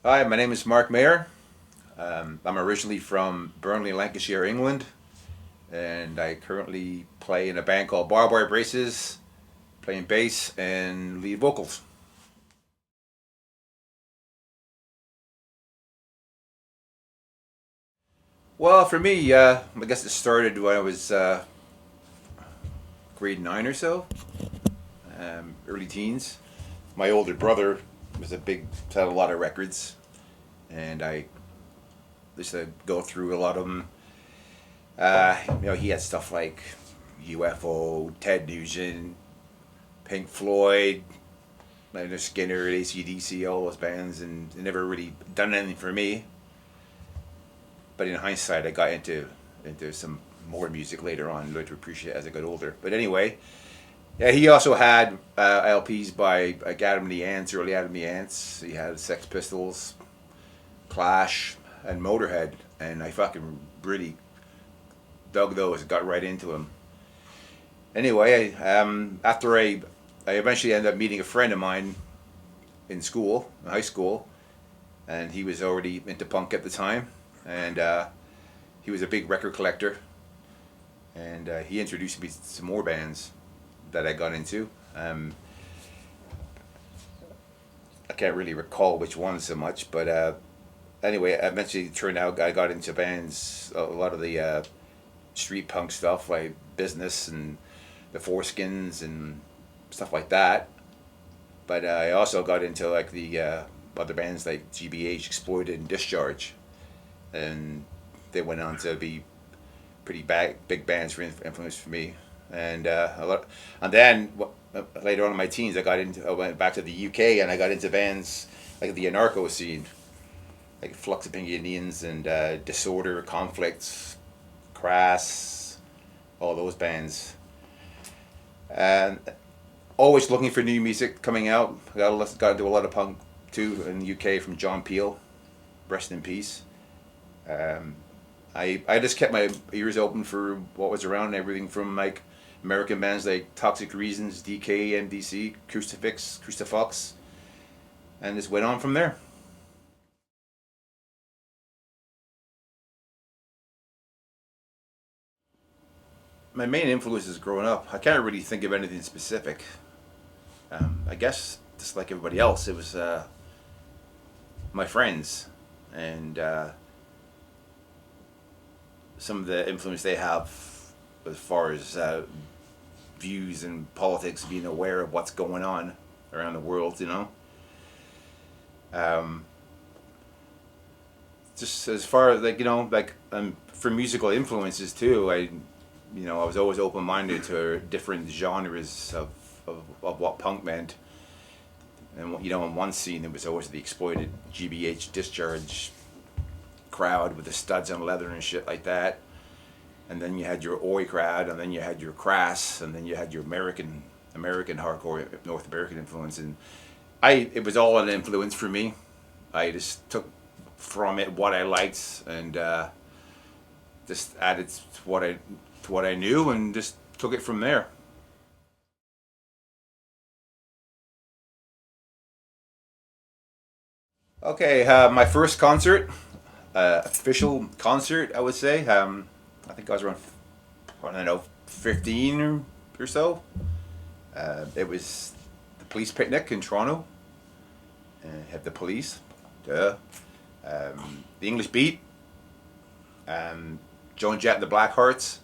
Hi, my name is Maher. I'm originally from Burnley, Lancashire, England, and I currently play in a band called Barbed Braces, playing bass and lead vocals. Well, for me, I guess it started when I was grade 9 or so, early teens. My older brother was had a lot of records, and I used to go through a lot of them. He had stuff like UFO, Ted Nugent, Pink Floyd, like Skinner, AC/DC, all those bands, and it never really done anything for me. But in hindsight, I got into some more music later on, learned to appreciate it as I got older. But anyway, yeah, he also had LPs by Adam and the Ants, early Adam and the Ants. He had Sex Pistols, Clash, and Motorhead, and I fucking really dug those, got right into them. Anyway, after I eventually ended up meeting a friend of mine in school, in high school, and he was already into punk at the time, and he was a big record collector, and he introduced me to some more bands that I got into. I can't really recall which ones so much, but anyway, eventually it turned out I got into bands, a lot of the street punk stuff like Business and the Foreskins and stuff like that. But I also got into like the other bands like GBH, Exploited, and Discharge, and they went on to be big bands for influence for me. And and then later on in my teens, I went back to the UK and I got into bands like the anarcho scene, like Flux Opinions and Disorder, Conflicts, Crass, all those bands. And always looking for new music coming out. Got to do a lot of punk too in the UK from John Peel, rest in peace. Um, I just kept my ears open for what was around, everything from like American bands like Toxic Reasons, DK, MDC, Crucifix, and just went on from there. My main influences growing up, I can't really think of anything specific. I guess just like everybody else, it was my friends and some of the influence they have as far as views and politics, being aware of what's going on around the world, you know. Um, just as far as like for musical influences too, I was always open minded to different genres of what punk meant. And in one scene, it was always the exploited GBH Discharge crowd with the studs on leather and shit like that. And then you had your Oi crowd, and then you had your Crass, and then you had your American hardcore, North American influence, and it was all an influence for me. I just took from it what I liked and just added to what I knew, and just took it from there. Okay, my first concert, official concert, I would say. I think I was around, I don't know, 15 or so. It was the police picnic in Toronto. Had the police, duh. The English Beat, Joan Jett and the Blackhearts,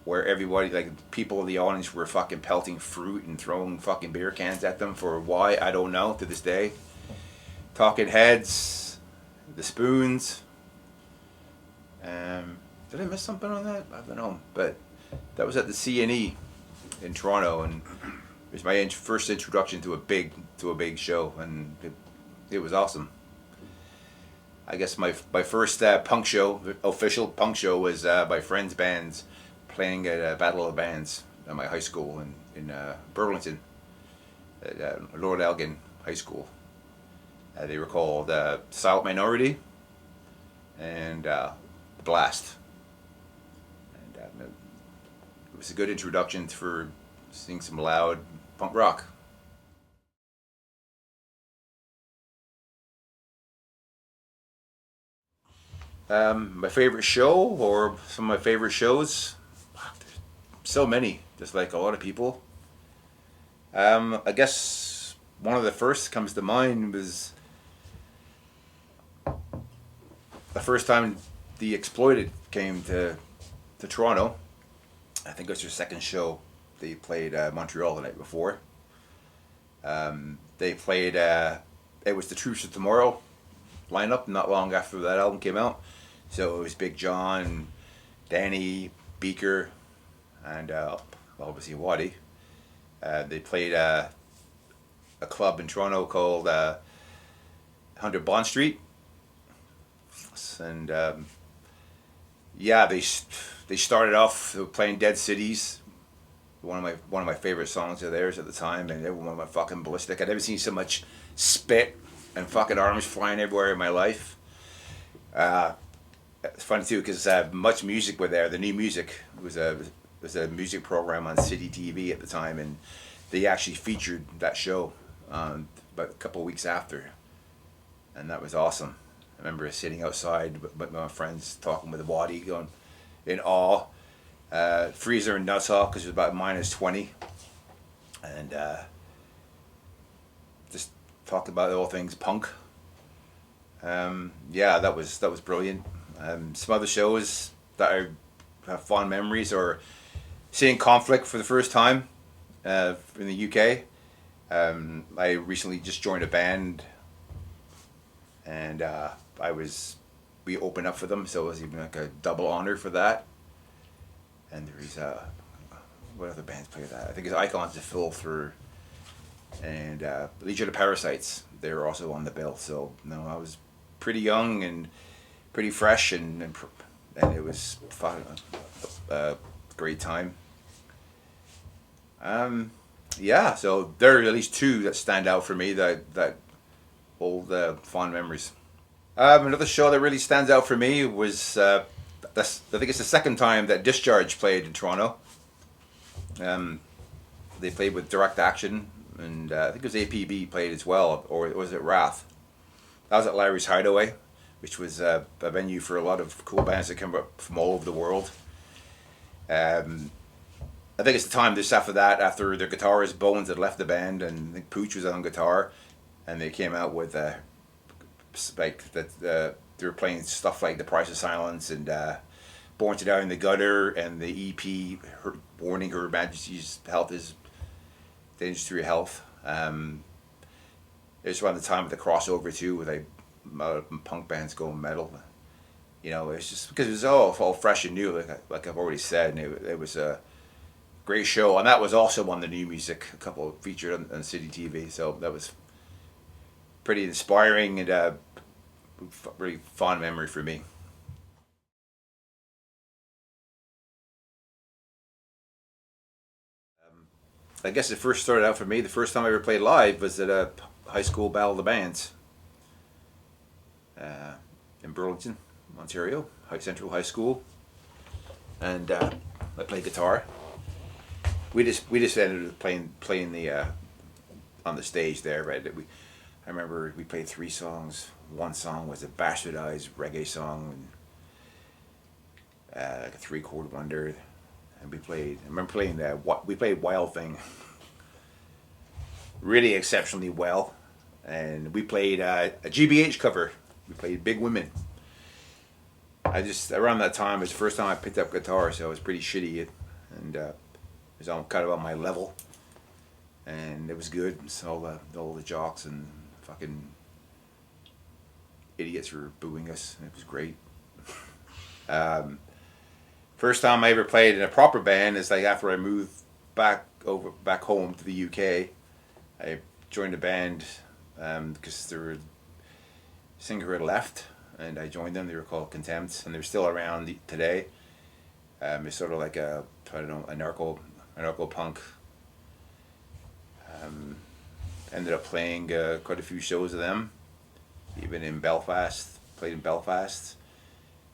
where everybody, like people in the audience, were fucking pelting fruit and throwing fucking beer cans at them for why I don't know to this day. Talking Heads, the Spoons. Did I miss something on that? I don't know, but that was at the CNE in Toronto, and it was my first introduction to a big show, and it was awesome. I guess my first punk show, official punk show, was my friend's bands playing at a Battle of Bands at my high school in Burlington, at Lord Elgin High School. They were called Silent Minority and Blast. And it was a good introduction for seeing some loud punk rock. My favorite show or some of my favorite shows, so many, just like a lot of people. I guess one of the first comes to mind was the first time the Exploited came to Toronto. I think it was their second show. They played Montreal the night before. They played, it was the Truth of Tomorrow lineup not long after that album came out. So it was Big John, Danny, Beaker, and obviously Waddy. They played a club in Toronto called 100 Bond Street. And yeah, they started off playing Dead Cities, one of my favorite songs of theirs at the time, and everyone went fucking ballistic. I'd never seen so much spit and fucking arms flying everywhere in my life. It's funny too because Much Music were there. The New Music was a music program on City TV at the time, and they actually featured that show about a couple of weeks after, and that was awesome. I remember sitting outside with my friends talking with Waddy, going in awe. Freezer and Nutshaw because it was about -20, and just talked about all things punk. Yeah, that was brilliant. Some other shows that I have fond memories or seeing Conflict for the first time in the UK. I recently just joined a band, and we opened up for them, so it was even like a double honor for that. And there's what other bands play that? I think it's Icons to Fill Through, and Legion of Parasites. They were also on the bill. So no, I was pretty young and pretty fresh, and it was fun, great time. Yeah, so there are at least two that stand out for me that hold fond memories. Another show that really stands out for me was I think it's the second time that Discharge played in Toronto. They played with Direct Action, and I think it was APB played as well, or was it Wrath? That was at Larry's Hideaway, which was a venue for a lot of cool bands that come up from all over the world. I think it's the time just after that, after their guitarist Bones had left the band, and I think Pooch was on guitar, and they came out with like that. They were playing stuff like The Price of Silence and Born to Die in the Gutter, and the EP warning Her Majesty's health is dangerous to your health. It was around the time of the crossover too, with like punk bands going metal. You know, it's just because it was all fresh and new, like I've already said, and it was a great show, and that was also on the New Music, a couple featured on City TV. So that was pretty inspiring and really fond memory for me. I guess it first started out for me. The first time I ever played live was at a high school battle of the bands in Burlington, Ontario, Central High School, and I played guitar. We just ended up playing the on the stage there. Right, I remember we played 3 songs. One song was a bastardized reggae song, and like a 3-chord wonder. And I remember playing we played Wild Thing really exceptionally well. And we played a GBH cover. We played Big Women. Around that time, it was the first time I picked up guitar, so I was pretty shitty. And it was kind of on my level. And it was good. So all the jocks and fucking idiots were booing us. It was great. First time I ever played in a proper band is like after I moved back home to the UK. I joined a band because there were a singer who had left, and I joined them. They were called Contempt, and they're still around today. It's sort of like a narco punk. Ended up playing quite a few shows of them, even in Belfast. Played in Belfast.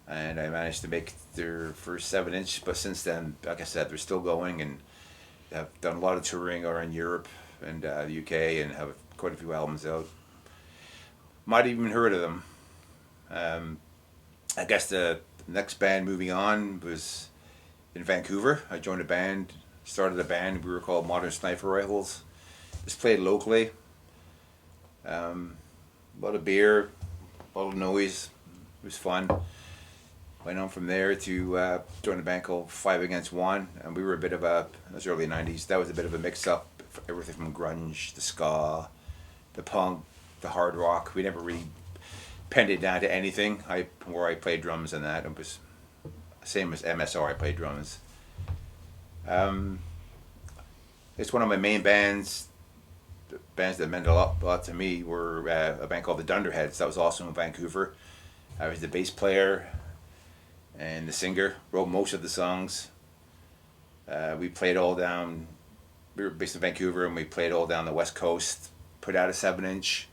And I managed to make their first 7-inch, but since then, like I said, they're still going and have done a lot of touring around in Europe and the UK, and have quite a few albums out. Might have even heard of them. I guess the next band moving on was in Vancouver. I joined a band, started a band. We were called Modern Sniper Rifles. Just played locally. Um, a lot of beer, a lot of noise. It was fun. Went on from there to join a band called Five Against One, and we were a bit of a. It was early '90s. That was a bit of a mix-up. Everything from grunge, the ska, the punk, the hard rock. We never really penned it down to anything. I played drums and that. It was same as MSR. I played drums. Um, it's one of my main bands. The bands that meant a lot to me were a band called the Dunderheads. That was also in Vancouver. I was the bass player and the singer. Wrote most of the songs. We played all down. We were based in Vancouver, and we played all down the West Coast. Put out a 7-inch.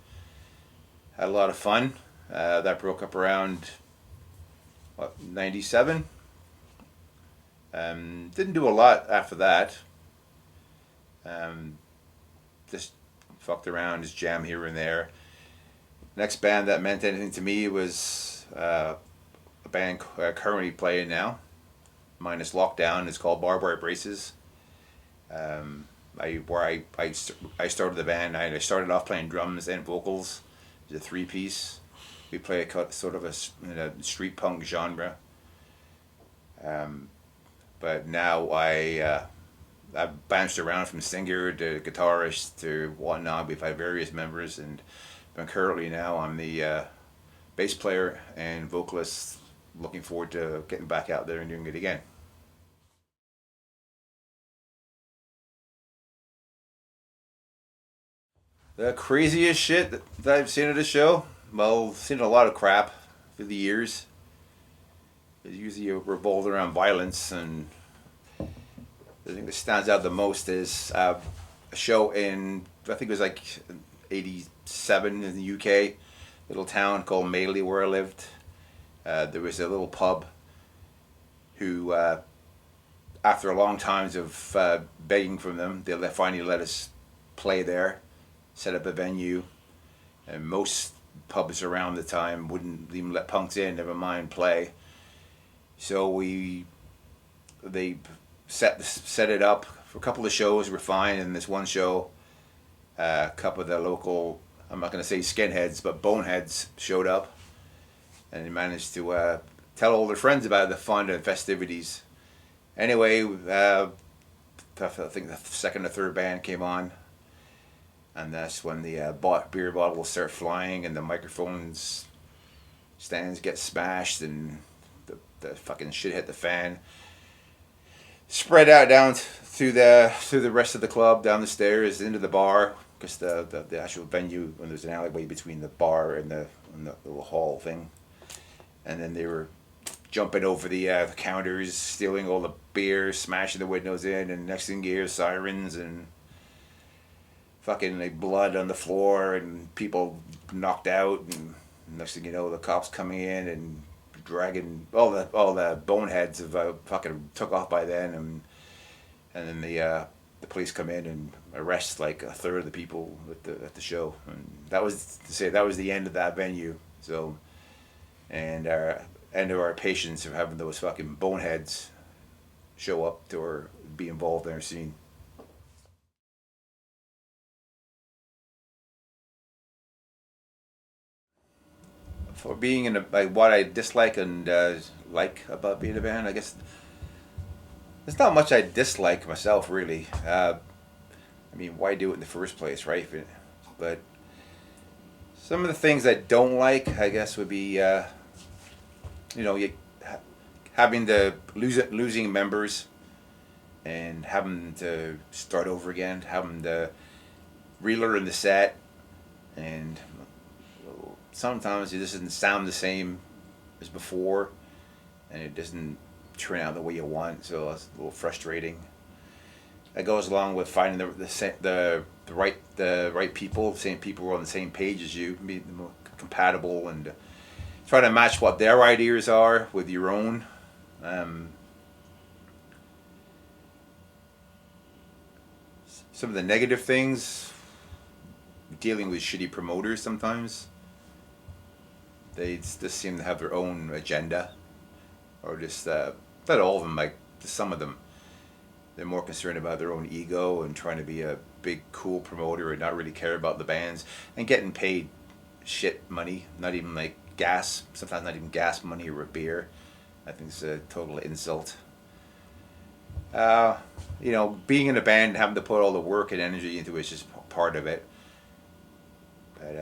Had a lot of fun. That broke up around what, '97. Didn't do a lot after that. Um, just fucked around, just jam here and there. Next band that meant anything to me was a band currently playing now, minus lockdown. It's called Barbed Braces. I started the band. I started off playing drums and vocals. It's a 3-piece. We play a sort of a street punk genre. Um, but now I've bounced around from singer to guitarist to whatnot. We've had various members, and currently now I'm the bass player and vocalist. Looking forward to getting back out there and doing it again. The craziest shit that I've seen at a show. Well, I've seen a lot of crap through the years. It usually revolves around violence, and the thing that stands out the most is a show in, I think it was like '87 in the UK, little town called Maley where I lived. There was a little pub who, after a long times of begging from them, they finally let us play there, set up a venue, and most pubs around the time wouldn't even let punks in, never mind play. So they set it up for a couple of shows. Were fine, and this one show, a couple of the local, I'm not going to say skinheads, but boneheads showed up, and they managed to tell all their friends about the fun and festivities. Anyway, I think the second or third band came on, and that's when the beer bottles start flying and the microphones stands get smashed and the fucking shit hit the fan. Spread out down through the rest of the club, down the stairs into the bar, because the actual venue, when there's an alleyway between the bar and the little hall thing, and then they were jumping over the counters, stealing all the beer, smashing the windows in, and next thing you hear sirens and fucking like blood on the floor and people knocked out, and next thing you know the cops coming in and dragging all the boneheads have fucking took off by then, and then the police come in and arrest like a third of the people at the show, and that was to say that was the end of that venue. So, and our end of our patience of having those fucking boneheads show up to or be involved in our scene. For being in a like what I dislike and like about being a band, I guess there's not much I dislike myself really. I mean, why do it in the first place, right? But some of the things I don't like, I guess, would be you know you having to losing members and having to start over again, having to relearn the set, and sometimes it just doesn't sound the same as before, and it doesn't turn out the way you want. So it's a little frustrating. That goes along with finding the right people, the same people who are on the same page as you, be more compatible, and try to match what their ideas are with your own. Um, some of the negative things, dealing with shitty promoters sometimes. They just seem to have their own agenda, or just not all of them, like just some of them. They're more concerned about their own ego and trying to be a big cool promoter and not really care about the bands and getting paid shit money, not even like gas, sometimes not even gas money or a beer. I think it's a total insult. Uh, Being in a band, having to put all the work and energy into it is just part of it. But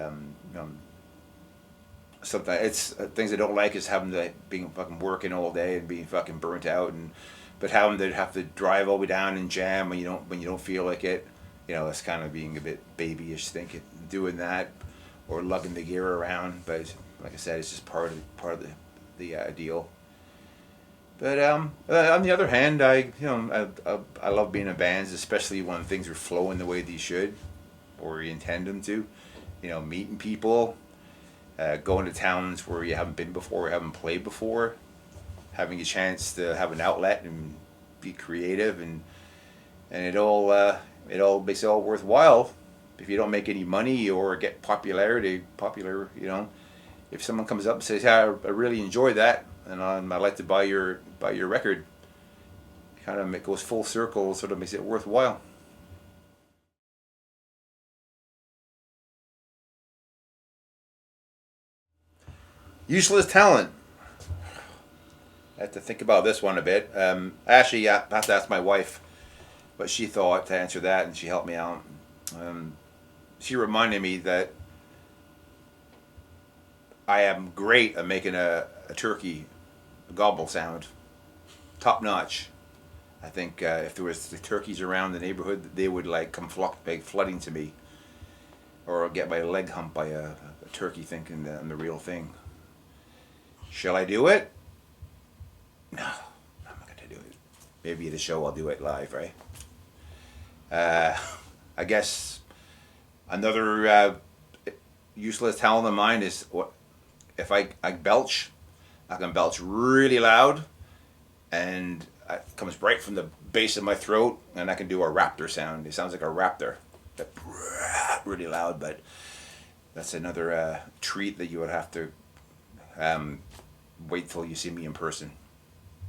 sometimes it's things I don't like is having to being fucking working all day and being fucking burnt out, and but having to have to drive all the way down and jam when you don't feel like it. That's kind of being a bit babyish thinking doing that or lugging the gear around. But like I said, it's just part of the deal. But on the other hand, I love being in bands, especially when things are flowing the way they should, or you intend them to. Meeting people, going to towns where you haven't been before, or haven't played before, having a chance to have an outlet and be creative, and it all makes it all worthwhile. If you don't make any money or get popular, if someone comes up and says, "Yeah, I really enjoy that, and I'd like to buy your record," it kind of goes full circle, sort of makes it worthwhile. Useless talent. I have to think about this one a bit. Actually, I have to ask my wife what she thought to answer that, and she helped me out. Um, she reminded me that I am great at making a turkey gobble sound, top notch. I think if there was the turkeys around the neighborhood, they would like come flooding to me, or get my leg humped by a turkey thinking that I'm the real thing. Shall I do it? No, I'm not gonna do it. Maybe at a show I'll do it live, right? Uh, I guess another useless talent of mine is what if I belch, I can belch really loud, and it comes right from the base of my throat, and I can do a raptor sound. It sounds like a raptor, but really loud. But that's another treat that you would have to um, wait till you see me in person.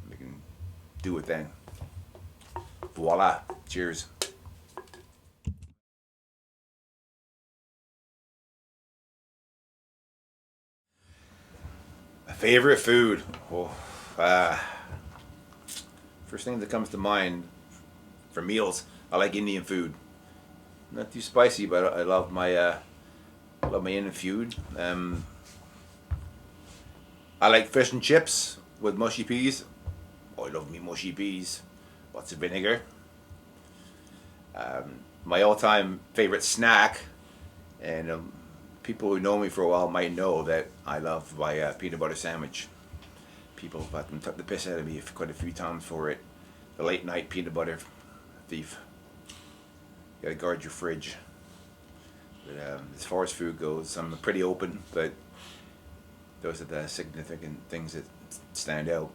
We can do it then. Voila! Cheers. My favorite food. Oh, uh, first thing that comes to mind for meals, I like Indian food. Not too spicy, but I love my Indian food. I like fish and chips with mushy peas. Oh, I love me mushy peas. Lots of vinegar. My all-time favorite snack, and people who know me for a while might know that I love my peanut butter sandwich. People have fucking took the piss out of me quite a few times for it. The late night peanut butter thief. You gotta guard your fridge. But as far as food goes, I'm pretty open, but those are the significant things that stand out.